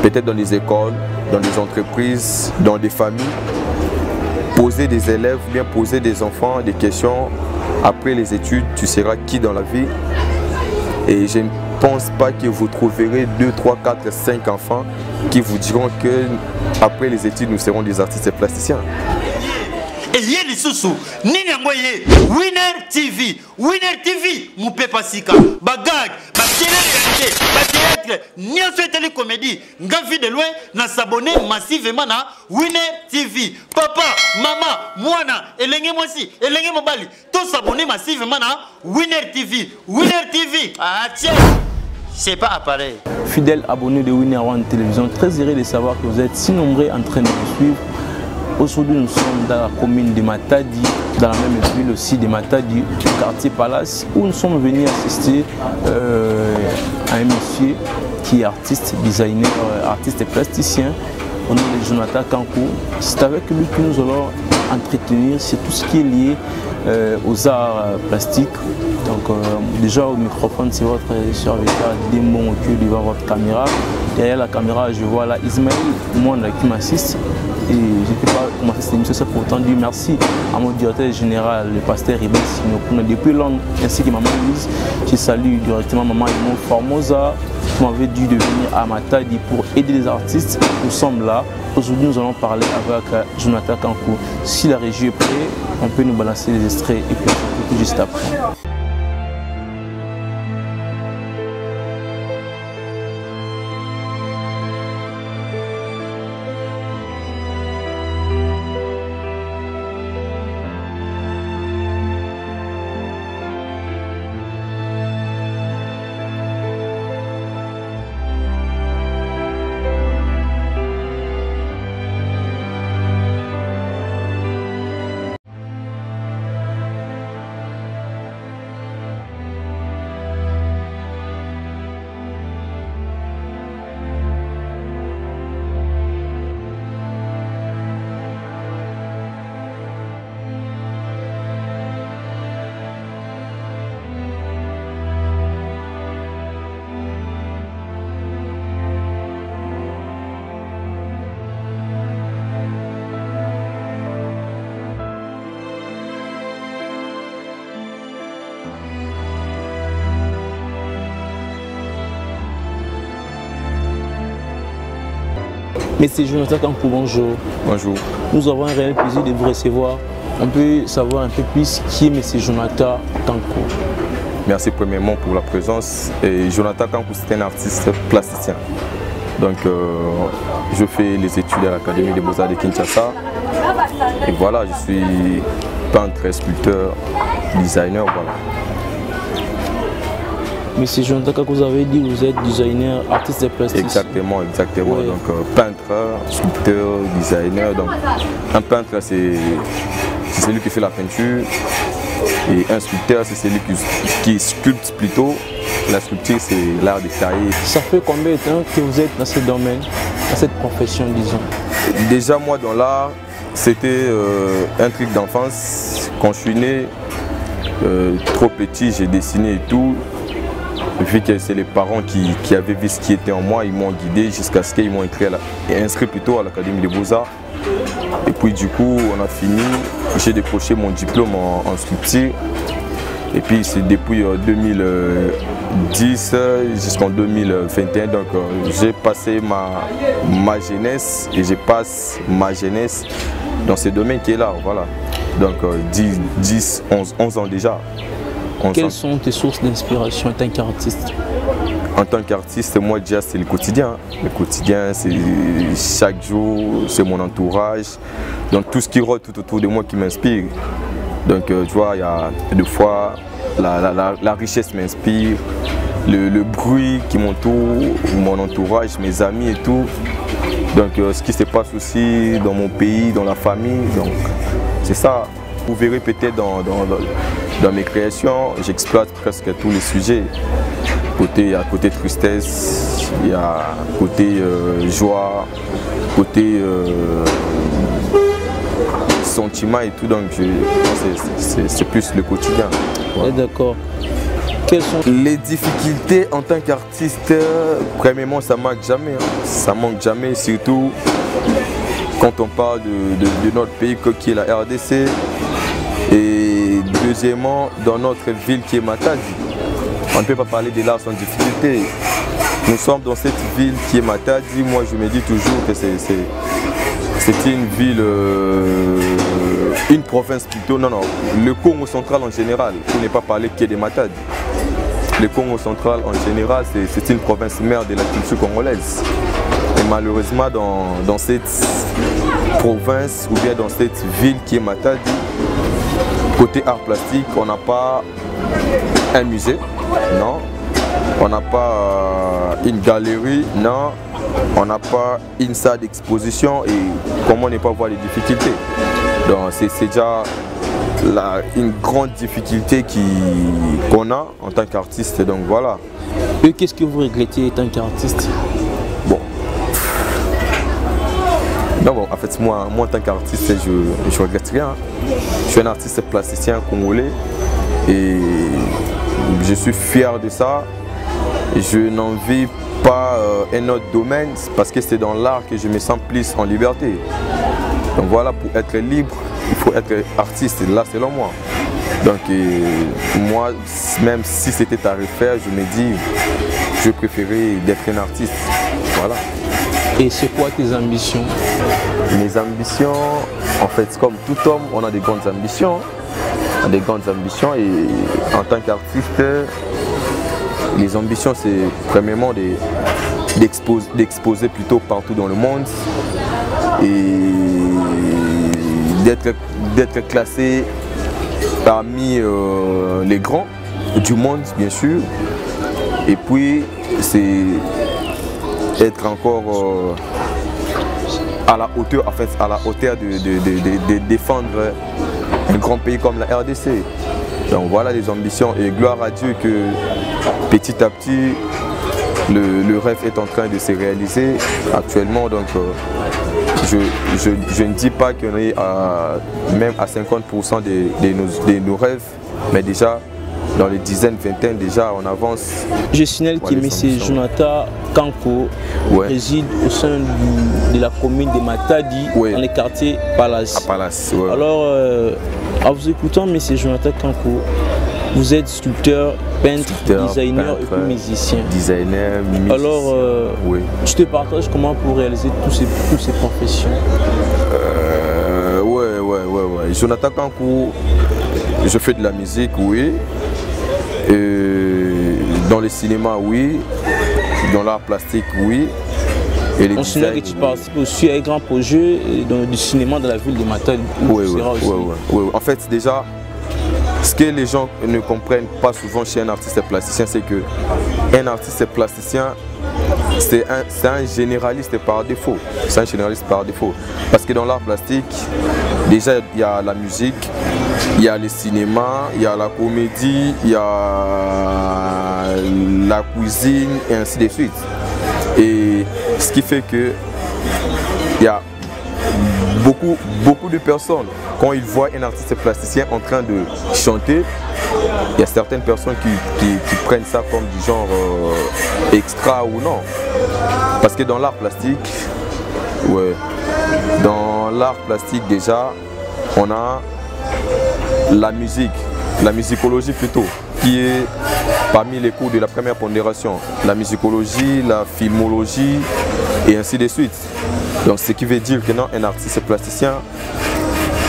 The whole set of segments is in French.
peut-être dans les écoles, dans des entreprises, dans des familles, poser des élèves, bien poser des enfants des questions. Après les études, tu seras qui dans la vie? Et je ne pense pas que vous trouverez 2, 3, 4, 5 enfants qui vous diront que après les études, nous serons des artistes plasticiens. Et il y a des sous-sous. Winner TV. Winner TV. Moupé Pasika. Bagag. Théâtre. N'y a fait télé comédie. Ngavi de loin. N'a s'abonner massivement à Winner TV. Papa, maman, moana. Elenge moisi. Elenge mobali. Tous s'abonner massivement à Winner TV. Winner TV. Ah tiens. C'est pas appareil. Fidèles abonnés de Winner One Télévision, très heureux de savoir que vous êtes si nombreux en train de nous suivre. Aujourd'hui, nous sommes dans la commune de Matadi, dans la même ville aussi de Matadi, au quartier Palace, où nous sommes venus assister à un monsieur qui est artiste, designer, artiste et plasticien, au nom de Jonathan Kankou. C'est avec lui que nous allons entretenir sur tout ce qui est lié aux arts plastiques. Donc déjà au microphone, c'est votre serviteur Dimbon Oku devant votre caméra. Derrière la caméra, je vois là Ismaël Mwanda qui m'assiste. Et je ne peux pas commencer cette émission, c'est pour autant dire merci à mon directeur général, le pasteur Ribes Sinokuna. Depuis longtemps, ainsi que maman Louise, je salue directement maman Imon Formosa qui m'avait dit de venir à Matadi pour aider les artistes. Nous sommes là. Aujourd'hui, nous allons parler avec Jonathan Kankou. Si la régie est prête, on peut nous balancer les extraits et puis on se retrouve juste après. Monsieur Jonathan Kankou, bonjour. Bonjour. Nous avons un réel plaisir de vous recevoir. On peut savoir un peu plus qui est Monsieur Jonathan Kankou. Merci premièrement pour la présence. Et Jonathan Kankou, c'est un artiste plasticien. Donc je fais les études à l'Académie des Beaux-Arts de Kinshasa. Et voilà, je suis peintre, sculpteur, designer, voilà. Monsieur Jonathan Kankou, vous avez dit que vous êtes designer, artiste et plasticien. Exactement, exactement. Ouais. Donc peintre, sculpteur, designer. Donc un peintre, c'est celui qui fait la peinture. Et un sculpteur, c'est celui qui sculpte plutôt. La sculpture, c'est l'art de tailler. Ça fait combien de temps que vous êtes dans ce domaine, dans cette profession, disons? Déjà, moi, dans l'art, c'était un truc d'enfance. Quand je suis né, trop petit, j'ai dessiné et tout. Vu que c'est les parents qui avaient vu ce qui était en moi, ils m'ont guidé jusqu'à ce qu'ils m'ont inscrit plutôt à l'Académie des Beaux-Arts. Et puis du coup, on a fini, j'ai décroché mon diplôme en sculpture. Et puis c'est depuis 2010 jusqu'en 2021, donc j'ai passé ma jeunesse et je passe ma jeunesse dans ce domaine qui est là, voilà. Donc 11 ans déjà. Quelles sont tes sources d'inspiration en tant qu'artiste? En tant qu'artiste, moi déjà c'est le quotidien. Le quotidien, c'est chaque jour, c'est mon entourage. Donc tout ce qui rôde tout autour de moi qui m'inspire. Donc tu vois, il y a des fois la richesse m'inspire, le bruit qui m'entoure, mon entourage, mes amis et tout. Donc ce qui se passe aussi dans mon pays, dans la famille, donc c'est ça. Vous verrez peut-être dans mes créations, j'exploite presque tous les sujets. Il y a côté tristesse, il y a côté joie, côté sentiment et tout, donc c'est plus le quotidien. Voilà. D'accord. Quelles sont les difficultés en tant qu'artiste? Premièrement, ça manque jamais. Ça manque jamais, surtout quand on parle de notre pays qui est la RDC. Et deuxièmement, dans notre ville qui est Matadi. On ne peut pas parler de l'art sans difficulté. Nous sommes dans cette ville qui est Matadi. Moi, je me dis toujours que c'est une ville, une province plutôt. Non, le Congo central en général, pour ne pas parler que de Matadi. Le Congo central en général, c'est une province mère de la culture congolaise. Et malheureusement, dans cette province ou bien dans cette ville qui est Matadi, côté art plastique, on n'a pas un musée, non. On n'a pas une galerie, non. On n'a pas une salle d'exposition et comment ne pas voir les difficultés. Donc c'est déjà une grande difficulté qu'on a en tant qu'artiste. Donc voilà. Et qu'est-ce que vous regrettez en tant qu'artiste? Bon. Non, bon, en fait, moi en tant qu'artiste, je regrette rien. Je suis un artiste plasticien congolais et je suis fier de ça. Je n'envie pas un autre domaine parce que c'est dans l'art que je me sens plus en liberté. Donc voilà, pour être libre, il faut être artiste, là selon moi. Donc moi, même si c'était à refaire, je me dis, je préférais d'être un artiste. Voilà. Et c'est quoi tes ambitions? Mes ambitions, en fait, comme tout homme, on a des grandes ambitions. On a des grandes ambitions et en tant qu'artiste, les ambitions, c'est premièrement d'exposer plutôt partout dans le monde et d'être classé parmi les grands du monde, bien sûr. Et puis, c'est être encore à la hauteur, en fait, à la hauteur de défendre un grand pays comme la RDC. Donc voilà les ambitions et gloire à Dieu que petit à petit le rêve est en train de se réaliser actuellement. Donc je ne dis pas qu'on est même à 50% de nos rêves, mais déjà dans les dizaines, vingtaines déjà on avance. Je signale que M. Jonathan Kanko réside au sein de la commune de Matadi, dans le quartier Palace. À Palace, ouais. Alors, en vous écoutant M. Jonathan Kanko, vous êtes sculpteur, peintre, designer et puis musicien. Designer, musicien. Alors, tu te partages comment pour réaliser toutes ces professions? Ouais. Jonathan Kanko, je fais de la musique, oui. Dans le cinéma, oui. Dans l'art plastique, oui. Et les on signale que tu participes aussi à un grand projet du cinéma dans la ville de Matadi. Oui. En fait, déjà, ce que les gens ne comprennent pas souvent chez un artiste plasticien, c'est que un artiste plasticien, c'est un généraliste par défaut. C'est un généraliste par défaut. Parce que dans l'art plastique, déjà, il y a la musique, il y a le cinéma, il y a la comédie, il y a la cuisine et ainsi de suite. Et ce qui fait que il y a beaucoup de personnes, quand ils voient un artiste plasticien en train de chanter, il y a certaines personnes qui prennent ça comme du genre extra ou non. Parce que dans l'art plastique, dans l'art plastique déjà, on a la musique, la musicologie plutôt, qui est parmi les cours de la première pondération. La musicologie, la filmologie et ainsi de suite. Donc ce qui veut dire que non, un artiste plasticien,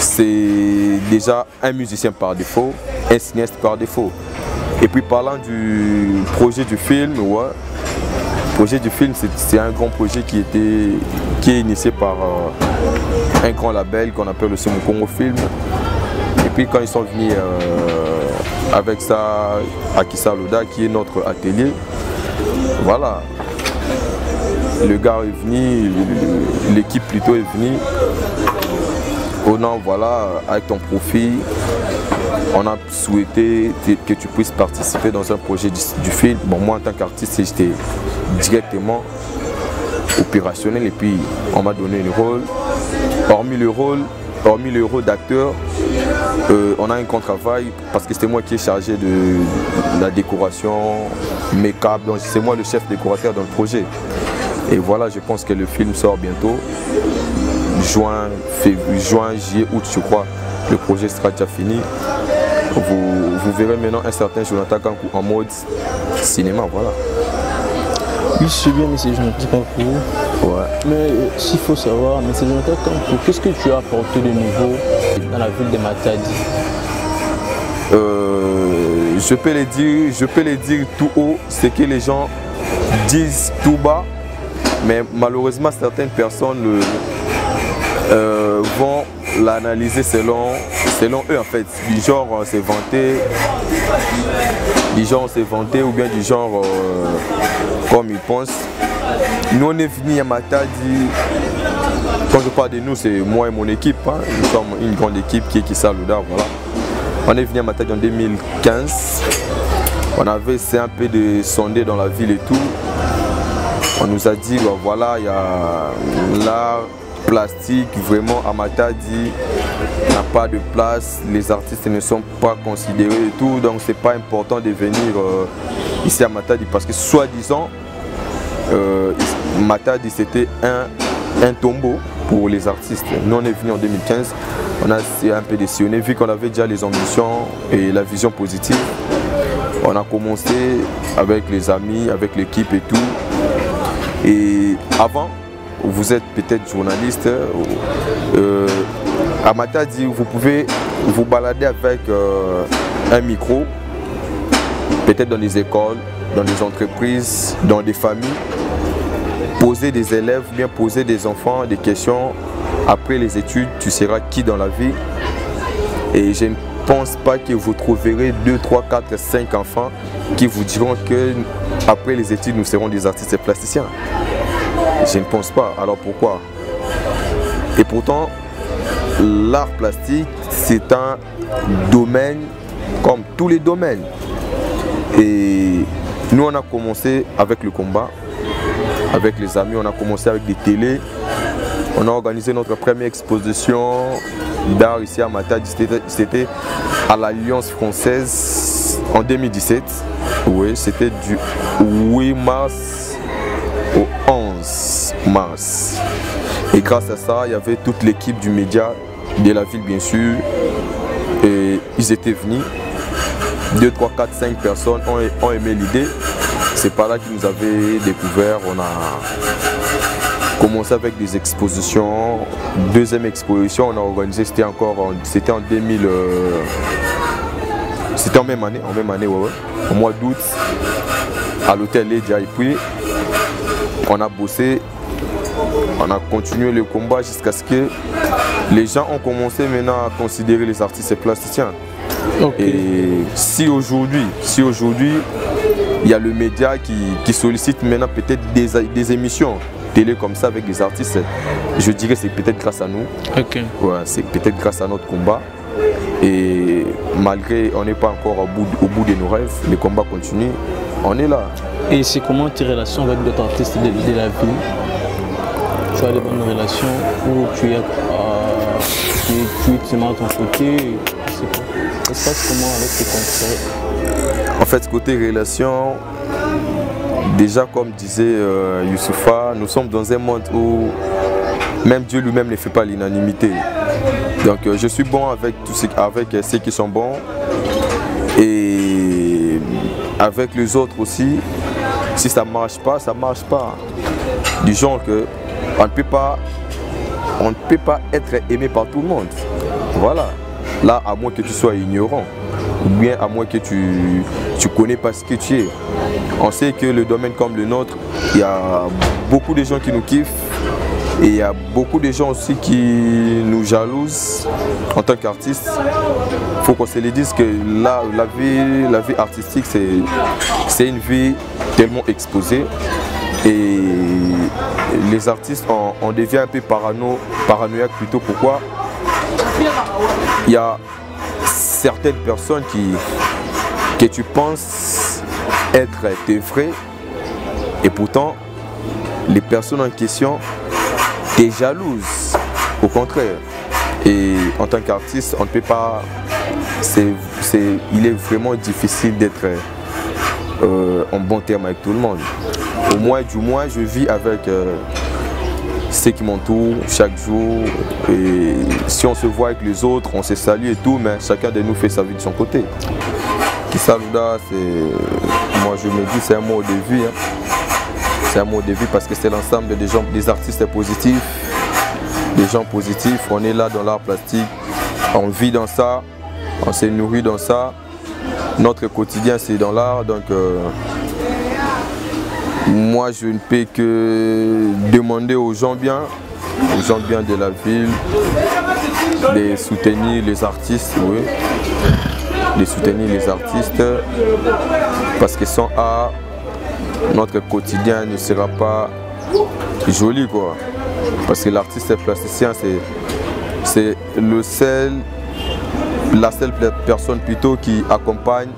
c'est déjà un musicien par défaut, un cinéaste par défaut. Et puis parlant du projet du film, le projet du film, c'est un grand projet qui est initié par un grand label qu'on appelle aussi Mon Congo Film. Et puis quand ils sont venus avec ça à Kissa Loda, qui est notre atelier, voilà. Le gars est venu, l'équipe plutôt est venue. Oh non, voilà, avec ton profil, on a souhaité que tu puisses participer dans un projet du film. Bon, moi en tant qu'artiste, j'étais directement opérationnel et puis on m'a donné le rôle. Hormis le rôle d'acteur, On a un grand travail parce que c'était moi qui est chargé de la décoration, make-up, donc c'est moi le chef décorateur dans le projet. Et voilà, je pense que le film sort bientôt, juin, juillet, août je crois, le projet sera déjà fini. Vous verrez maintenant un certain Jonathan Kankou en mode cinéma, voilà. Oui, c'est bien, mais c'est Jonathan Kankou. Ouais. Mais s'il faut savoir, mais c'est Jonathan Kankou, qu'est-ce que tu as apporté de nouveau dans la ville de Matadi? Je peux les dire tout haut, c'est que les gens disent tout bas, mais malheureusement certaines personnes vont l'analyser selon eux en fait. Du genre c'est vanté, ou bien du genre comme ils pensent. Nous on est venus à Matadi, quand je parle de nous c'est moi et mon équipe, hein. Nous sommes une grande équipe qui est Kissa Loda, voilà. On est venu à Matadi en 2015, on avait essayé un peu de sonder dans la ville et tout. On nous a dit bah, voilà, il y a l'art plastique vraiment à Matadi n'a pas de place, les artistes ne sont pas considérés et tout, donc c'est pas important de venir ici à Matadi parce que soi-disant Matadi c'était un tombeau pour les artistes. Nous on est venu en 2015, on a essayé un peu de sillonner vu qu'on avait déjà les ambitions et la vision positive. On a commencé avec les amis, avec l'équipe et tout. Et avant, vous êtes peut-être journaliste, à Matadi, vous pouvez vous balader avec un micro, peut-être dans les écoles, dans des entreprises, dans des familles, poser des élèves, bien poser des enfants des questions. Après les études, tu seras qui dans la vie? Et je ne pense pas que vous trouverez 2, 3, 4, 5 enfants qui vous diront que après les études, nous serons des artistes et plasticiens. Je ne pense pas. Alors pourquoi? Et pourtant, l'art plastique, c'est un domaine comme tous les domaines. Et nous, on a commencé avec le combat, avec les amis, on a commencé avec des télés. On a organisé notre première exposition d'art ici à Matadi. C'était à l'Alliance française en 2017. Oui, c'était du 8 mars au 11 mars. Et grâce à ça, il y avait toute l'équipe du média de la ville, bien sûr. Et ils étaient venus. 2, 3, 4, 5 personnes ont aimé l'idée. C'est par là qu'ils nous avaient découvert. On a commencé avec des expositions. Deuxième exposition, on a organisé, c'était en 2000. C'était en même année, ouais. Au mois d'août, à l'hôtel Ledia. Et puis, on a bossé, on a continué le combat jusqu'à ce que les gens ont commencé maintenant à considérer les artistes et plasticiens. Okay. Et si aujourd'hui, il y a le média qui sollicite maintenant peut-être des émissions télé comme ça avec des artistes, je dirais que c'est peut-être grâce à nous. Okay. Ouais, c'est peut-être grâce à notre combat. Et malgré on n'est pas encore au bout de nos rêves, le combat continue, on est là. Et c'est comment tes relations avec d'autres artistes de la ville? Tu as de bonnes relations ou tu es seulement à ton côté? Ça se passe comment avec tes confrères? En fait, côté relations, déjà comme disait Youssoufa, nous sommes dans un monde où même Dieu lui-même ne fait pas l'unanimité. Donc je suis bon avec ceux qui sont bons et avec les autres aussi. Si ça ne marche pas, ça ne marche pas. Du genre que on ne peut pas être aimé par tout le monde. Voilà. Là, à moins que tu sois ignorant, ou bien à moins que tu ne connais pas ce que tu es. On sait que le domaine comme le nôtre, il y a beaucoup de gens qui nous kiffent et il y a beaucoup de gens aussi qui nous jalousent en tant qu'artistes. Il faut qu'on se le dise que là, la vie artistique, c'est une vie tellement exposée et les artistes, on devient un peu paranoïaque plutôt. Pourquoi? Il y a certaines personnes que tu penses être tes vrais et pourtant les personnes en question t'es jalouse. Au contraire. Et en tant qu'artiste, on ne peut pas il est vraiment difficile d'être en bon terme avec tout le monde. Au moins, du moins, je vis avec ceux qui m'entourent chaque jour. Et si on se voit avec les autres, on se salue et tout, mais chacun de nous fait sa vie de son côté. Kissa Louda, moi je me dis, c'est un mot de vie. Hein. C'est un mot de vie parce que c'est l'ensemble des artistes positifs, des gens positifs. On est là dans l'art plastique, on vit dans ça, on se nourrit dans ça. Notre quotidien c'est dans l'art, donc moi je ne peux que demander aux gens bien de la ville, de soutenir les artistes, oui, de soutenir les artistes, parce que sans art, notre quotidien ne sera pas joli, quoi. Parce que l'artiste plasticien, c'est la seule personne plutôt qui accompagne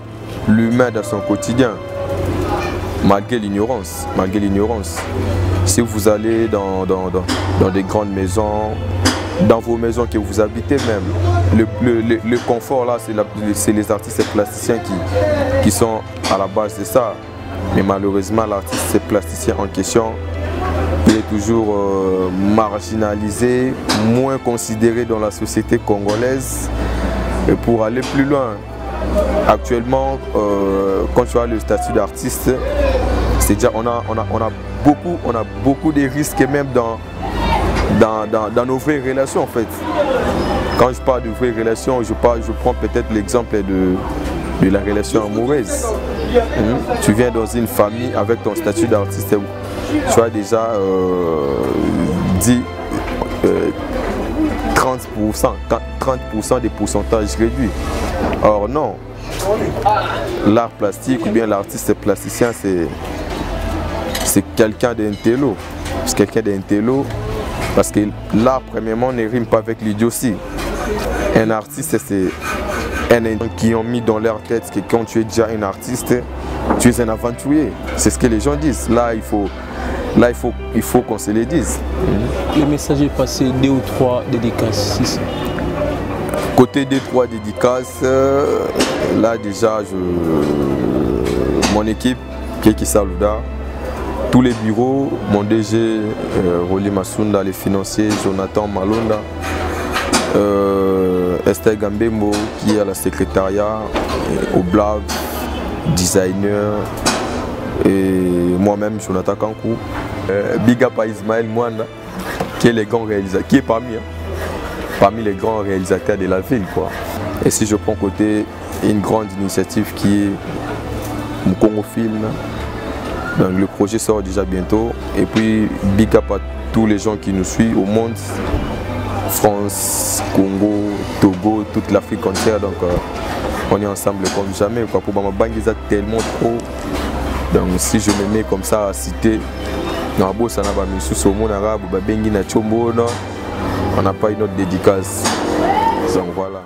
l'humain dans son quotidien, malgré l'ignorance. Si vous allez dans des grandes maisons, dans vos maisons que vous habitez même, le confort là, c'est les artistes plasticiens qui sont à la base de ça. Mais malheureusement, l'artiste plasticien en question, il est toujours marginalisé, moins considéré dans la société congolaise. Et pour aller plus loin, actuellement, quand tu as le statut d'artiste, c'est déjà on a beaucoup de risques même dans nos vraies relations en fait. Quand je parle de vraies relations, je prends peut-être l'exemple de la relation amoureuse. Tu viens dans une famille avec ton statut d'artiste, tu as déjà dit 30% des pourcentages réduits. Or non, l'art plastique ou bien l'artiste plasticien c'est quelqu'un d'intello. C'est quelqu'un d'intello parce que l'art premièrement ne rime pas avec l'idiotie. Un artiste c'est un qui ont mis dans leur tête que quand tu es déjà un artiste, tu es un aventurier. C'est ce que les gens disent. Là il faut qu'on se le dise. Le message est passé 2 ou 3 dédicaces. Côté 2-3 dédicaces, là déjà mon équipe, Kissa Louda, tous les bureaux, mon DG, Rolly Masunda, les financiers, Jonathan Malonda, Esther Gambembo qui est à la secrétariat, au blog, designer, et moi-même Jonathan Kankou, Big Up à Ismaël Mwanda, qui est le grand réalisateur, qui est parmi les grands réalisateurs de la ville, quoi. Et si je prends côté une grande initiative qui est Mkongo Film, donc le projet sort déjà bientôt. Et puis big up à tous les gens qui nous suivent au monde, France, Congo, Togo, toute l'Afrique entière. Donc on est ensemble comme jamais, quoi. Pour ma banque, ils ont tellement trop. Donc si je me mets comme ça à citer, on n'a pas une autre dédicace. Donc voilà.